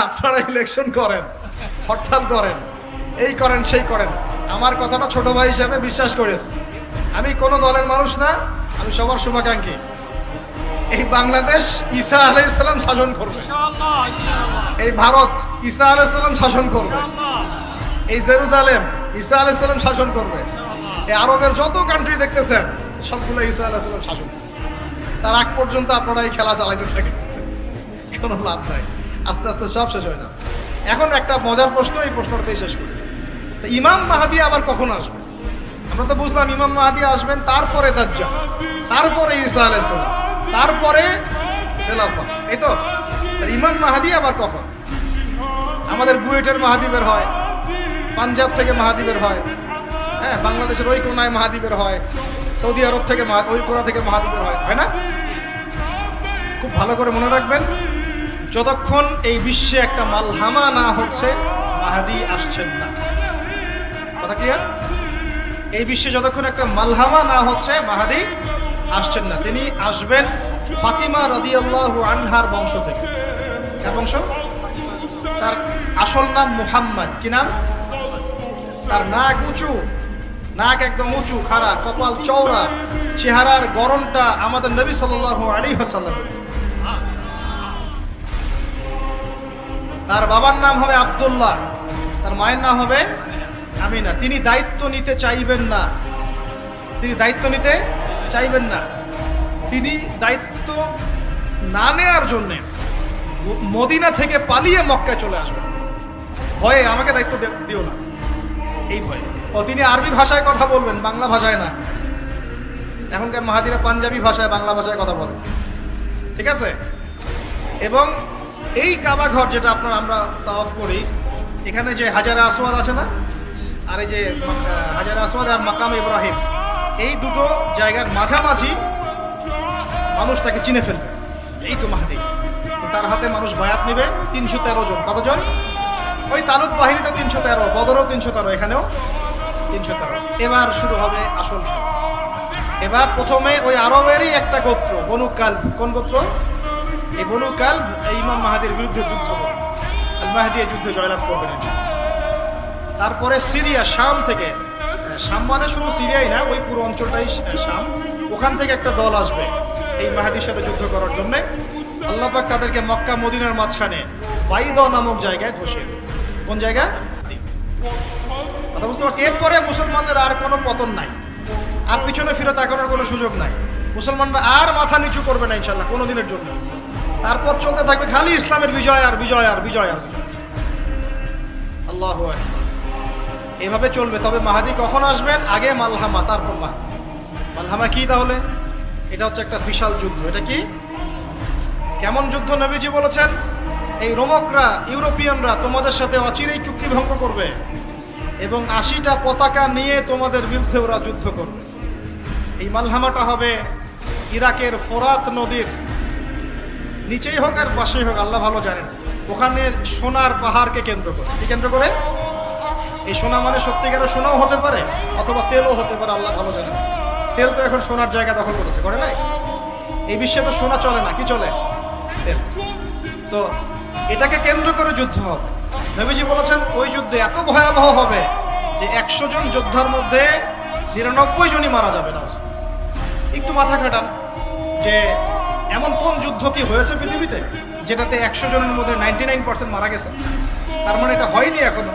আপনারা ইলেকশন করেন, হরতাল করেন, এই করেন সেই করেন, আমার কথাটা ছোট ভাই হিসাবে বিশ্বাস করেন। আমি কোনো দলের মানুষ না, আমি সবার শুভাকাঙ্ক্ষী। এই বাংলাদেশ ঈসা আলাইহিস সালাম শাসন করবে, এই ভারত ঈসা আলাইহিস সালাম শাসন করবে, এই জেরুজালেম ঈসা আলাইহিস সালাম শাসন করবে, এই আরবের যত কান্ট্রি দেখতেছেন সবগুলো ঈসা আলাইহিস সালাম শাসন করবে। তার আগ পর্যন্ত আপনারা এই খেলা চালাইতে থাকেন, কোনো লাভ নাই, আস্তে আস্তে সব শেষ হয়ে যাবে। এখন একটা মজার প্রশ্ন, এই প্রশ্নটাই শেষ করি। ইমাম মাহদী আবার কখন আসবে? আমরা তো বুঝলাম ইমাম মাহদী আসবেন, তারপরে দাজ্জাল, তারপরে ঈসা আলাইহিস সালাম, তারপরে খেলাফত, এই তো। ইমাম মাহদী আবার কখন? আমাদের বুয়েটের মাহদী বের হয়, পাঞ্জাব থেকে মাহদী বের হয়, হ্যাঁ, বাংলাদেশের ওই কোনায় মাহদী বের হয়, সৌদি আরব থেকে ওই কোনা থেকে মাহদী বের হয় না? খুব ভালো করে মনে রাখবেন, যতক্ষণ এই বিশ্বে একটা মালহামা না হচ্ছে মাহদী আসছেন না। কথা ক্লিয়ার? এই বিশ্বে যতক্ষণ একটা মালহামা না হচ্ছে মাহদী আসছেন না। তিনি আসবেন ফাতিমা রাদিয়াল্লাহু আনহার বংশ থেকে। কার বংশ? তার আসল নাম মুহাম্মদ। কি নাম? তার নাক উঁচু, নাক একদম উঁচু, খাড়া, কপাল চওড়া, চেহারার গড়নটা আমাদের নবী সাল্লাল্লাহু আলাইহি ওয়াসাল্লাম। তার বাবার নাম হবে আব্দুল্লাহ, তার মায়ের নাম হবে আমিনা। তিনি দায়িত্ব নিতে চাইবেন না, তিনি দায়িত্ব নিতে চাইবেন না। তিনি দায়িত্ব না নেওয়ার জন্যে মদিনা থেকে পালিয়ে মক্কায় চলে আসবেন। ভয়ে আমাকে দায়িত্ব দিও না, এই ভয়ে। ও তিনি আরবি ভাষায় কথা বলবেন, বাংলা ভাষায় না। এখনকার মাহাদিরা পাঞ্জাবি ভাষায়, বাংলা ভাষায় কথা বলেন, ঠিক আছে? এবং এই কাবা ঘর যেটা আমরা তাওয়াফ করি, এখানে যে হাজারে আসওয়াদ আছে না, আর এই যে হাজারে আসওয়াদ আর মাকাম ইব্রাহিম, এই দুটো জায়গার মাঝামাঝি মানুষ তাকে চিনে ফেলবে, এই তো মাহদী। তার হাতে মানুষ বায়াত নেবে 313 জন। কতজন? ওই তালুত বাহিনী তো 313, বদরও 313, এখানেও 313। এবার শুরু হবে আসল। এবার প্রথমে ওই আরবেরই একটা গোত্র, বনু কালব। কোন গোত্র? এই বনু কালব এই ইমাম মাহদীর বিরুদ্ধে যুদ্ধ করে, আল মাহদী এই যুদ্ধে জয়লাভ করবেন। তারপরে সিরিয়া, শাম থেকে, শাম মানে শুধু সিরিয়াই না, ওই পুরো অঞ্চলটাই শাম, ওখান থেকে একটা দল আসবে এই মাহদীর সাথে যুদ্ধ করার জন্য। আল্লাহ পাক তাদেরকে মক্কা মদিনার মাঝখানে বাইদা নামক জায়গায় বসে। কোন জায়গা? কথা বুঝতে পারছি? এরপরে মুসলমানদের আর কোনো পতন নাই, আর পিছনে ফিরে তাকানোর কোনো সুযোগ নাই। মুসলমানরা আর মাথা নিচু করবে না ইনশাল্লাহ কোনো দিনের জন্য। তারপর চলতে থাকবে খালি ইসলামের বিজয় আর বিজয় আর বিজয় আর। আল্লাহু আকবার। এভাবে চলবে। তবে মাহদী কখন আসবেন? আগে মালহামা, তারপর মাহদী। মালহামা কি তাহলে? এটা হচ্ছে একটা বিশাল যুদ্ধ। এটা কি? কেমন যুদ্ধ? নবীজি বলেছেন, এই রোমকরা, ইউরোপিয়ানরা তোমাদের সাথে অচিরেই চুক্তি ভঙ্গ করবে এবং 80টা পতাকা নিয়ে তোমাদের বিরুদ্ধে ওরা যুদ্ধ করবে। এই মালহামাটা হবে ইরাকের ফোরাত নদীর নিচেই হোক আর পাশেই হোক, আল্লাহ ভালো জানেন। ওখানে সোনার পাহাড়কে কেন্দ্র করে। কি কেন্দ্র করে? এই সোনা মানে সত্যিকারের সোনাও হতে পারে, অথবা তেলও হতে পারে, আল্লাহ ভালো জানেন। তেল তো এখন সোনার জায়গা দখল করেছে, করে নাই? এই বিশ্বে তো সোনা চলে না, কি চলে? তেল। তো এটাকে কেন্দ্র করে যুদ্ধ হবে। নবীজি বলেছেন ওই যুদ্ধে এত ভয়াবহ হবে যে 100 জন যোদ্ধার মধ্যে 99 জনই মারা যাবে না। একটু মাথা খাটান যে এমন কোন যুদ্ধ কি হয়েছে পৃথিবীতে যেটাতে 100 জনের মধ্যে 99% মারা গেছে? তার মানে এটা হয়নি এখনো।